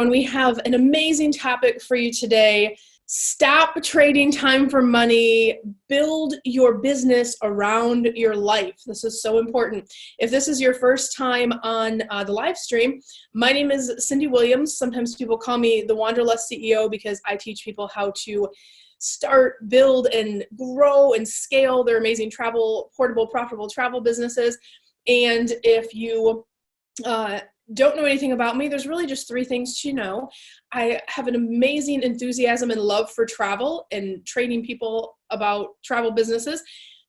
everyone. We have an amazing topic for you today. Stop trading time for money. Build your business around your life. This is so important. If this is your first time on the live stream, my name is Cyndi Williams. Sometimes people call me the Wanderlust CEO because I teach people how to start, build, and grow and scale their amazing portable, profitable travel businesses. And if you don't know anything about me, there's really just three things to know. I have an amazing enthusiasm and love for travel and training people about travel businesses.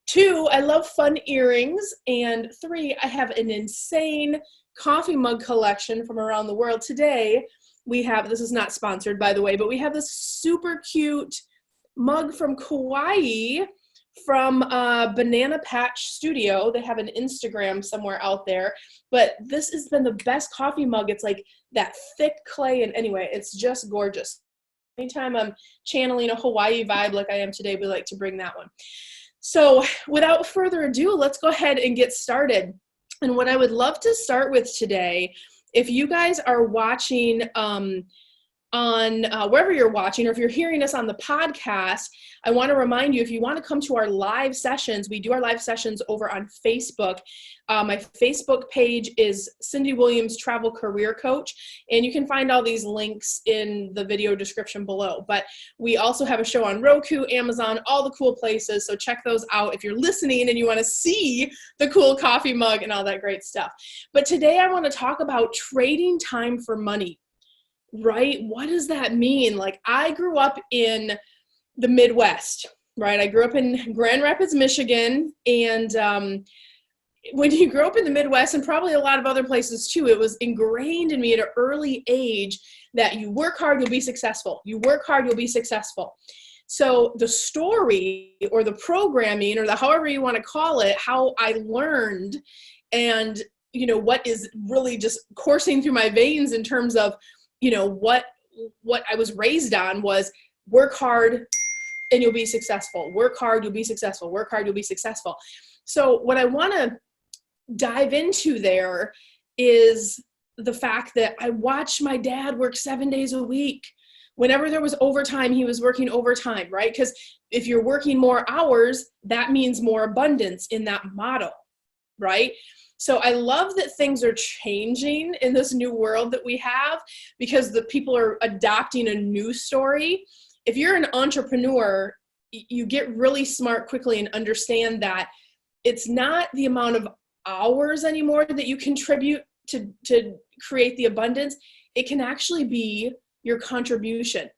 2, I love fun earrings. And 3, I have an insane coffee mug collection from around the world. Today, we have, this is not sponsored by the way, but we have this super cute mug from Kauai from Banana Patch Studio. They have an Instagram somewhere out there, but this has been the best coffee mug. It's like that thick clay, and anyway, it's just gorgeous. Anytime I'm channeling a Hawaii vibe like I am today, we like to bring that one. So without further ado, let's go ahead and get started. And what I would love to start with today, if you guys are watching on wherever you're watching, or if you're hearing us on the podcast, I want to remind you, if you want to come to our live sessions, we do our live sessions over on Facebook. My Facebook page is Cyndi Williams Travel Career Coach, and you can find all these links in the video description below. But we also have a show on Roku, Amazon, all the cool places, so check those out if you're listening and you want to see the cool coffee mug and all that great stuff. But today I want to talk about trading time for money. Right? What does that mean? Like, I grew up in the Midwest, right? I grew up in Grand Rapids, Michigan. And when you grow up in the Midwest, and probably a lot of other places too, it was ingrained in me at an early age that you work hard, you'll be successful. You work hard, you'll be successful. So the story or the programming or the however you want to call it, how I learned and, what is really just coursing through my veins in terms of what I was raised on was work hard and you'll be successful. Work hard, you'll be successful. Work hard, you'll be successful. So what I want to dive into there is the fact that I watched my dad work 7 days a week. Whenever there was overtime, he was working overtime, right? Because if you're working more hours, that means more abundance in that model, right? So I love that things are changing in this new world that we have because the people are adopting a new story. If you're an entrepreneur, you get really smart quickly and understand that it's not the amount of hours anymore that you contribute to create the abundance. It can actually be your contribution,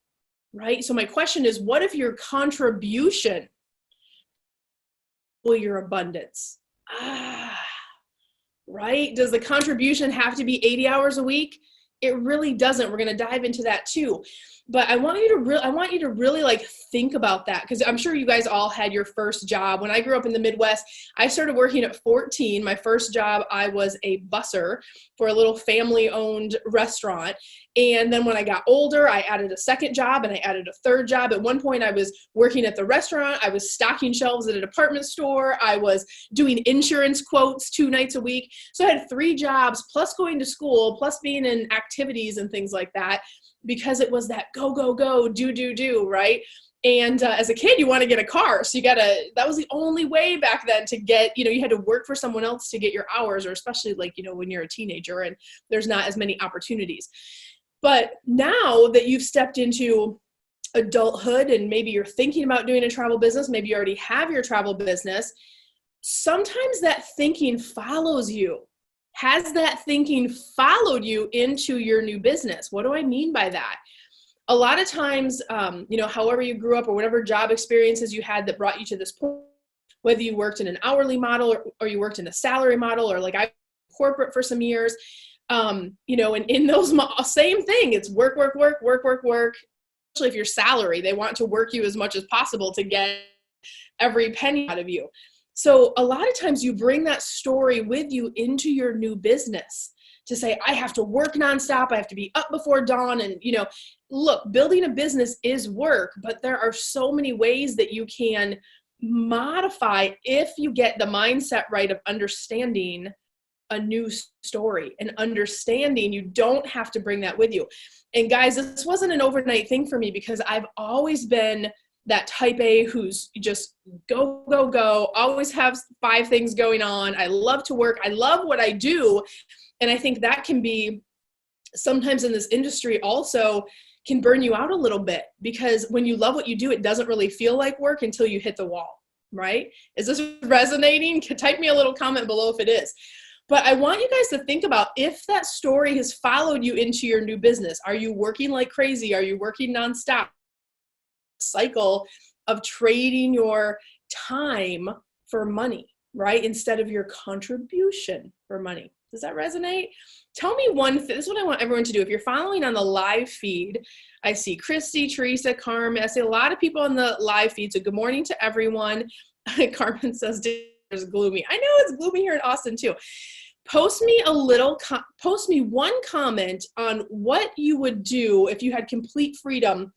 right? So my question is, what if your contribution will your abundance? Right? Does the contribution have to be 80 hours a week? It really doesn't. We're going to dive into that too. But I want you to really like think about that, because I'm sure you guys all had your first job. When I grew up in the Midwest, I started working at 14. My first job, I was a busser for a little family-owned restaurant. And then when I got older, I added a second job and I added a third job. At one point, I was working at the restaurant. I was stocking shelves at a department store. I was doing insurance quotes 2 nights a week. So I had 3 jobs, plus going to school, plus being in activities and things like that, because it was that go, go, go, do, right? And as a kid, you want to get a car. So that was the only way back then to get, you had to work for someone else to get your hours, or especially like, when you're a teenager and there's not as many opportunities. But now that you've stepped into adulthood and maybe you're thinking about doing a travel business, maybe you already have your travel business, sometimes that thinking follows you. Has that thinking followed you into your new business? What do I mean by that? A lot of times, however you grew up or whatever job experiences you had that brought you to this point, whether you worked in an hourly model or you worked in a salary model, or like I corporate for some years, and in those same thing, it's work. Especially if you're salary, they want to work you as much as possible to get every penny out of you. So a lot of times you bring that story with you into your new business to say, I have to work nonstop. I have to be up before dawn. And, look, building a business is work, but there are so many ways that you can modify if you get the mindset right of understanding a new story and understanding you don't have to bring that with you. And guys, this wasn't an overnight thing for me because I've always been that type A who's just go, go, go, always have 5 things going on. I love to work. I love what I do. And I think that can be sometimes in this industry also can burn you out a little bit, because when you love what you do, it doesn't really feel like work until you hit the wall, right? Is this resonating? Type me a little comment below if it is. But I want you guys to think about if that story has followed you into your new business. Are you working like crazy? Are you working nonstop? Cycle of trading your time for money, right? Instead of your contribution for money. Does that resonate? Tell me one thing. This is what I want everyone to do. If you're following on the live feed, I see Christy, Teresa, Carmen. I see a lot of people on the live feed. So good morning to everyone. Carmen says it's gloomy. I know it's gloomy here in Austin too. Post me one comment on what you would do if you had complete freedom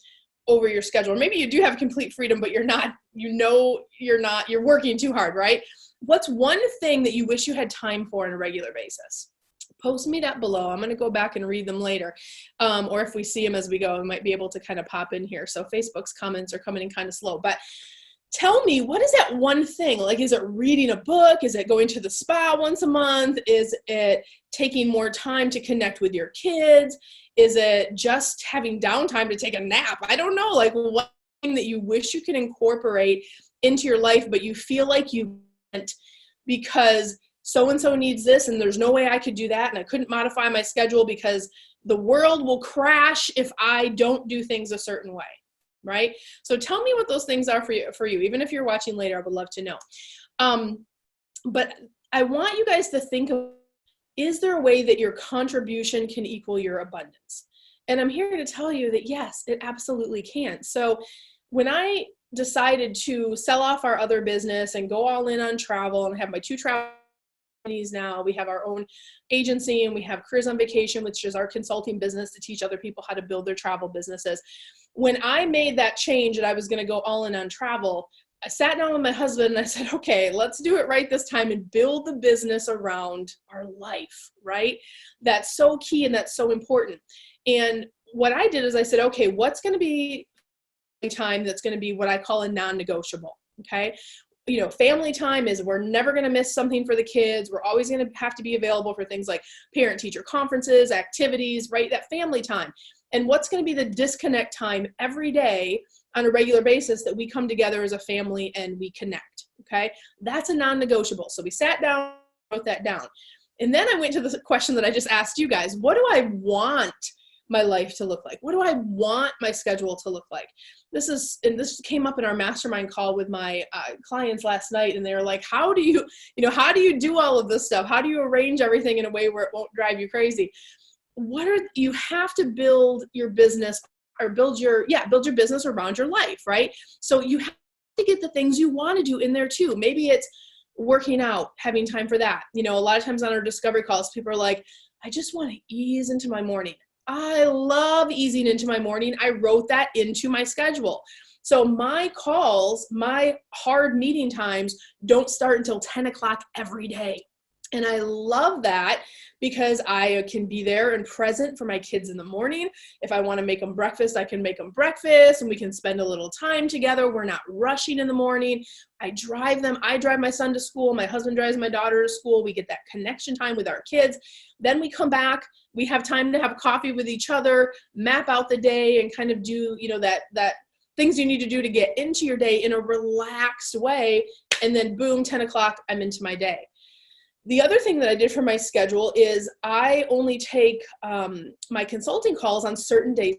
over your schedule. Or maybe you do have complete freedom, but you're working too hard, right? What's one thing that you wish you had time for on a regular basis? Post me that below. I'm going to go back and read them later. Or if we see them as we go, we might be able to kind of pop in here. So Facebook's comments are coming in kind of slow, but tell me, what is that one thing? Like, is it reading a book? Is it going to the spa once a month? Is it taking more time to connect with your kids? Is it just having downtime to take a nap? I don't know. Like, what thing that you wish you could incorporate into your life, but you feel like you can't because so-and-so needs this and there's no way I could do that, and I couldn't modify my schedule because the world will crash if I don't do things a certain way. Right? So tell me what those things are for you. Even if you're watching later, I would love to know. But I want you guys to think of, is there a way that your contribution can equal your abundance? And I'm here to tell you that yes, it absolutely can. So when I decided to sell off our other business and go all in on travel and have my 2 travel companies now, we have our own agency and we have Careers on Vacation, which is our consulting business to teach other people how to build their travel businesses. When I made that change and I was going to go all in on travel, I sat down with my husband and I said, okay, let's do it right this time and build the business around our life, right? That's so key and that's so important. And what I did is I said, okay, what's going to be time that's going to be what I call a non-negotiable, okay? You know, family time is we're never going to miss something for the kids. We're always going to have to be available for things like parent-teacher conferences, activities, right? That family time. And what's going to be the disconnect time every day on a regular basis that we come together as a family and we connect, okay? That's a non-negotiable. So we sat down, wrote that down. And then I went to the question that I just asked you guys. What do I want my life to look like? What do I want my schedule to look like? This came up in our mastermind call with my clients last night, and they were like, how do you do all of this stuff? How do you arrange everything in a way where it won't drive you crazy? You have to build your business or build your business around your life, right? So you have to get the things you want to do in there too. Maybe it's working out, having time for that. You know, a lot of times on our discovery calls, people are like, I just want to ease into my morning. I love easing into my morning. I wrote that into my schedule. So my calls, my hard meeting times don't start until 10 o'clock every day. And I love that because I can be there and present for my kids in the morning. If I want to make them breakfast, I can make them breakfast and we can spend a little time together. We're not rushing in the morning. I drive my son to school. My husband drives my daughter to school. We get that connection time with our kids. Then we come back. We have time to have coffee with each other, map out the day and kind of do, that things you need to do to get into your day in a relaxed way. And then boom, 10 o'clock, I'm into my day. The other thing that I did for my schedule is I only take my consulting calls on certain days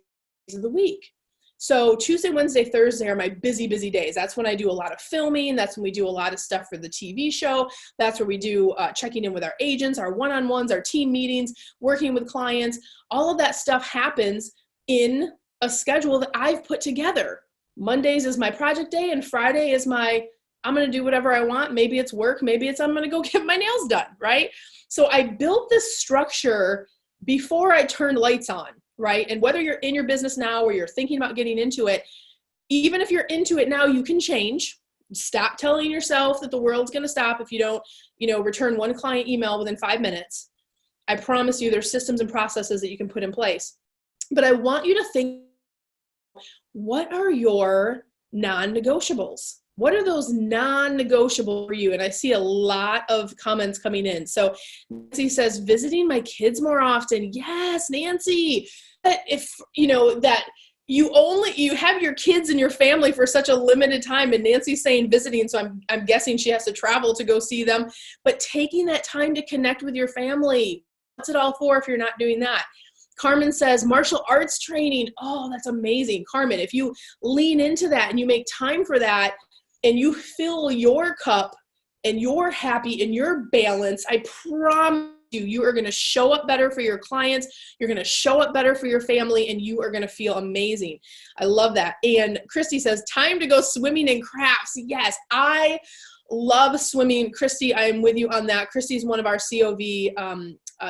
of the week. So Tuesday, Wednesday, Thursday are my busy days. That's when I do a lot of filming. That's when we do a lot of stuff for the TV show. That's where we do checking in with our agents, our one-on-ones, our team meetings, working with clients. All of that stuff happens in a schedule that I've put together. Mondays is my project day and Friday is I'm going to do whatever I want. Maybe it's work. Maybe it's I'm going to go get my nails done, right? So I built this structure before I turned lights on, right? And whether you're in your business now or you're thinking about getting into it, even if you're into it now, you can change. Stop telling yourself that the world's going to stop if you don't, return one client email within 5 minutes. I promise you there's systems and processes that you can put in place. But I want you to think, what are your non-negotiables? What are those non-negotiable for you? And I see a lot of comments coming in. So Nancy says, visiting my kids more often. Yes, Nancy. If that you have your kids and your family for such a limited time, and Nancy's saying visiting, so I'm guessing she has to travel to go see them, but taking that time to connect with your family, what's it all for if you're not doing that? Carmen says martial arts training. Oh, that's amazing. Carmen, if you lean into that and you make time for that and you fill your cup and you're happy and you're balanced, I promise you are going to show up better for your clients. You're going to show up better for your family, and you are going to feel amazing. I love that. And Christy says, time to go swimming in crafts. Yes, I love swimming. Christy, I am with you on that. Christy's one of our COV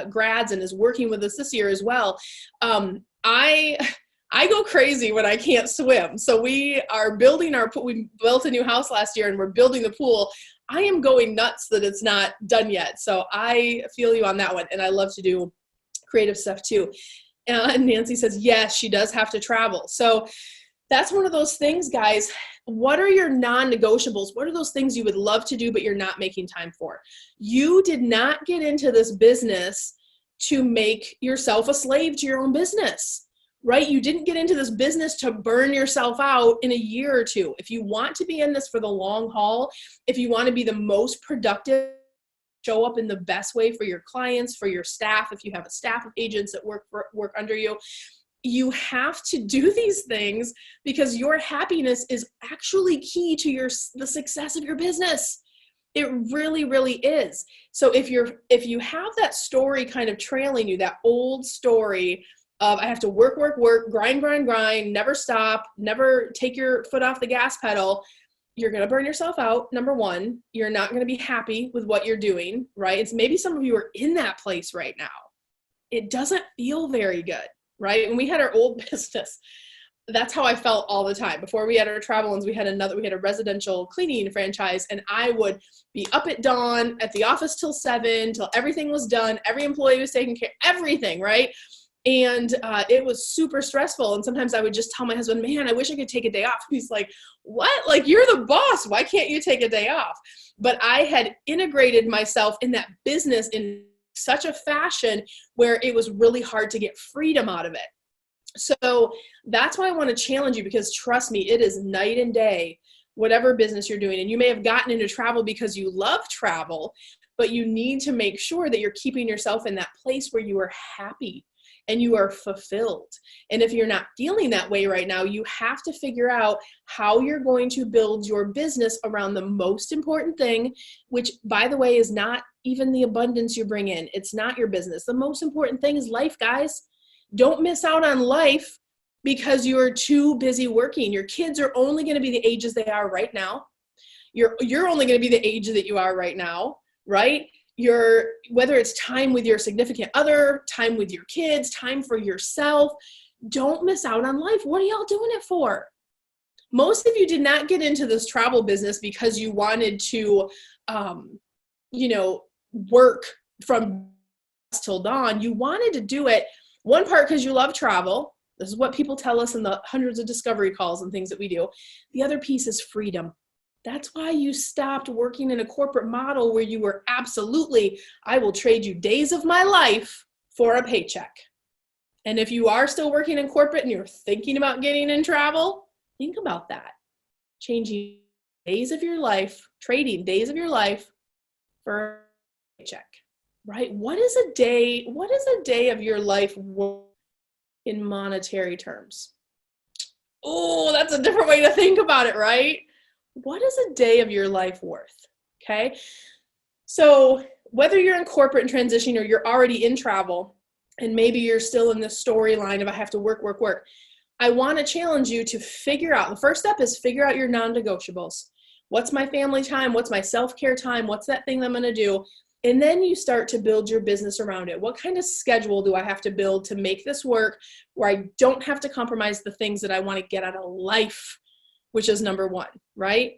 grads and is working with us this year as well. I go crazy when I can't swim. So we built a new house last year and we're building the pool. I am going nuts that it's not done yet. So I feel you on that one. And I love to do creative stuff too. And Nancy says, yes, she does have to travel. So that's one of those things, guys. What are your non-negotiables? What are those things you would love to do, but you're not making time for? You did not get into this business to make yourself a slave to your own business, right? You didn't get into this business to burn yourself out in a year or two. If you want to be in this for the long haul, if you want to be the most productive, show up in the best way for your clients, for your staff, if you have a staff of agents that work under you, you have to do these things because your happiness is actually key to the success of your business. It really, really is. So if you have that story kind of trailing you, that old story of I have to work, grind, never stop, never take your foot off the gas pedal, you're going to burn yourself out. Number one, you're not going to be happy with what you're doing, right? It's maybe some of you are in that place right now. It doesn't feel very good. Right? When we had our old business, that's how I felt all the time. Before we had our travel ones, we had a residential cleaning franchise, and I would be up at dawn at the office till 7, till everything was done. Every employee was taken care of, everything, right? And it was super stressful. And sometimes I would just tell my husband, man, I wish I could take a day off. He's like, what? Like, you're the boss. Why can't you take a day off? But I had integrated myself in that business in such a fashion where it was really hard to get freedom out of it. So that's why I want to challenge you, because trust me, it is night and day, whatever business you're doing. And you may have gotten into travel because you love travel, but you need to make sure that you're keeping yourself in that place where you are happy and you are fulfilled. And if you're not feeling that way right now, you have to figure out how you're going to build your business around the most important thing, which, by the way, is not even the abundance you bring in. It's not your business. The most important thing is life, guys. Don't miss out on life because you're too busy working. Your kids are only going to be the ages they are right now. You're only going to be the age that you are right now, right? Whether it's time with your significant other, time with your kids, time for yourself, don't miss out on life. What are y'all doing it for? Most of you did not get into this travel business because you wanted to, work from till dawn. You wanted to do it, one part because you love travel. This is what people tell us in the hundreds of discovery calls and things that we do. The other piece is freedom. That's why you stopped working in a corporate model where you were absolutely, I will trade you days of my life for a paycheck. And if you are still working in corporate and you're thinking about getting in travel, think about that. Changing days of your life, trading days of your life for a paycheck, right? What is a day of your life worth in monetary terms? Oh, that's a different way to think about it, right? What is a day of your life worth? Okay. So whether you're in corporate and transition or you're already in travel and maybe you're still in this storyline of I have to work, I want to challenge you to figure out, the first step is figure out your non-negotiables. What's my family time? What's my self-care time? What's that thing that I'm going to do? And then you start to build your business around it. What kind of schedule do I have to build to make this work where I don't have to compromise the things that I want to get out of life, which is number one, right?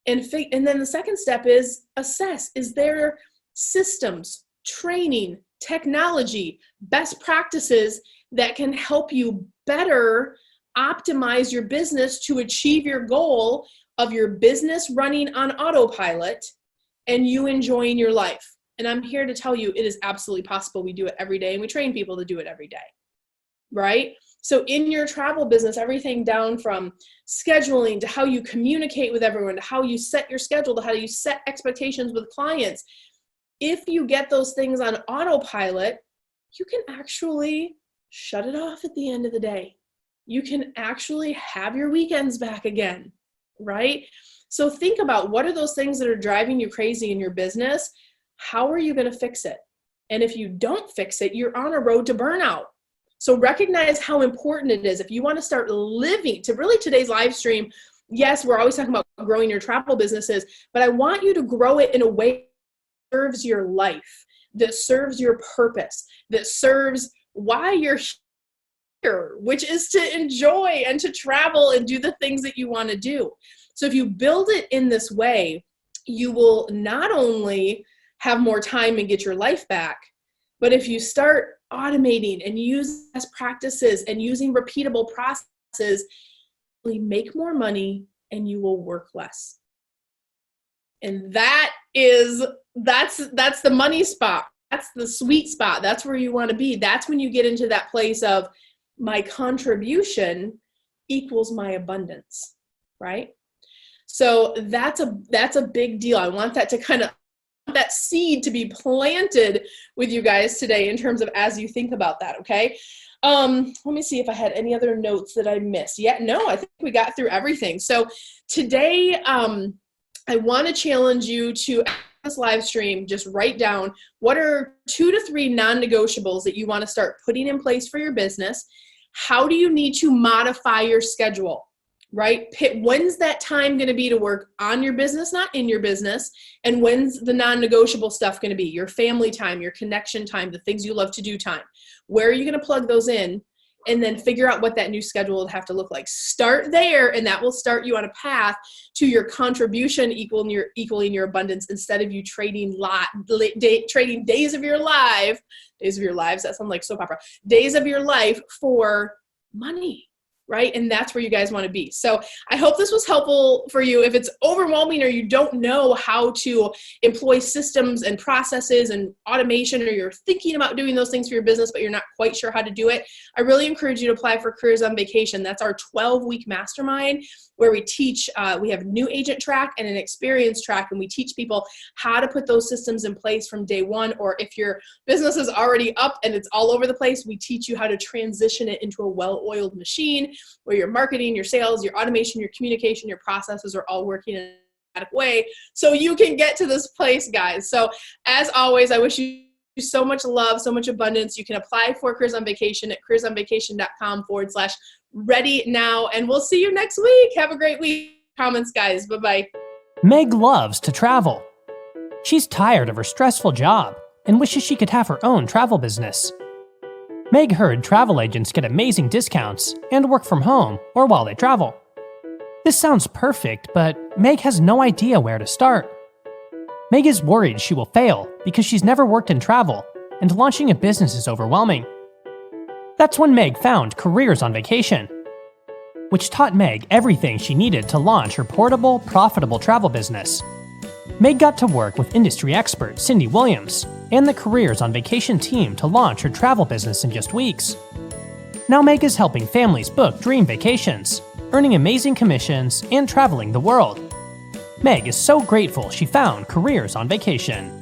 And then the second step is assess. Is there systems, training, technology, best practices that can help you better optimize your business to achieve your goal of your business running on autopilot and you enjoying your life? And I'm here to tell you it is absolutely possible. We do it every day, and we train people to do it every day, right? So in your travel business, everything down from scheduling to how you communicate with everyone, to how you set your schedule, to how you set expectations with clients. If you get those things on autopilot, you can actually shut it off at the end of the day. You can actually have your weekends back again, right? So think about, what are those things that are driving you crazy in your business? How are you going to fix it? And if you don't fix it, you're on a road to burnout. So recognize how important it is. If you want to start living, to really today's live stream, yes, we're always talking about growing your travel businesses, but I want you to grow it in a way that serves your life, that serves your purpose, that serves why you're here, which is to enjoy and to travel and do the things that you want to do. So if you build it in this way, you will not only have more time and get your life back, but if you start automating and use best practices and using repeatable processes, you make more money and you will work less. And that's the money spot. That's the sweet spot. That's where you want to be. That's when you get into that place of my contribution equals my abundance, right? So that's a big deal. I want that to kind of, that seed to be planted with you guys today in terms of as you think about that, okay? Let me see if I had any other notes that I missed. No, I think we got through everything. So today, I want to challenge you to, at this live stream, just write down what are 2 to 3 non-negotiables that you want to start putting in place for your business. How do you need to modify your schedule? Right? When's that time going to be to work on your business, not in your business? And when's the non-negotiable stuff going to be? Your family time, your connection time, the things you love to do time. Where are you going to plug those in? And then figure out what that new schedule would have to look like. Start there, and that will start you on a path to your contribution equaling your abundance, instead of you trading days of your lives, that sounds like soap opera, days of your life for money. Right? And that's where you guys want to be. So I hope this was helpful for you. If it's overwhelming or you don't know how to employ systems and processes and automation, or you're thinking about doing those things for your business, but you're not quite sure how to do it, I really encourage you to apply for Careers on Vacation. That's our 12-week mastermind where we teach, we have a new agent track and an experience track, and we teach people how to put those systems in place from day one. Or if your business is already up and it's all over the place, we teach you how to transition it into a well-oiled machine where your marketing, your sales, your automation, your communication, your processes are all working in an automatic way so you can get to this place, guys. So as always, I wish you so much love, so much abundance. You can apply for Careers on Vacation at careersonvacation.com/ready now. And we'll see you next week. Have a great week. Comments, guys. Bye-bye. Meg loves to travel. She's tired of her stressful job and wishes she could have her own travel business. Meg heard travel agents get amazing discounts and work from home or while they travel. This sounds perfect, but Meg has no idea where to start. Meg is worried she will fail because she's never worked in travel, and launching a business is overwhelming. That's when Meg found Careers on Vacation, which taught Meg everything she needed to launch her portable, profitable travel business. Meg got to work with industry expert Cyndi Williams and the Careers on Vacation team to launch her travel business in just weeks. Now Meg is helping families book dream vacations, earning amazing commissions, and traveling the world. Meg is so grateful she found Careers on Vacation.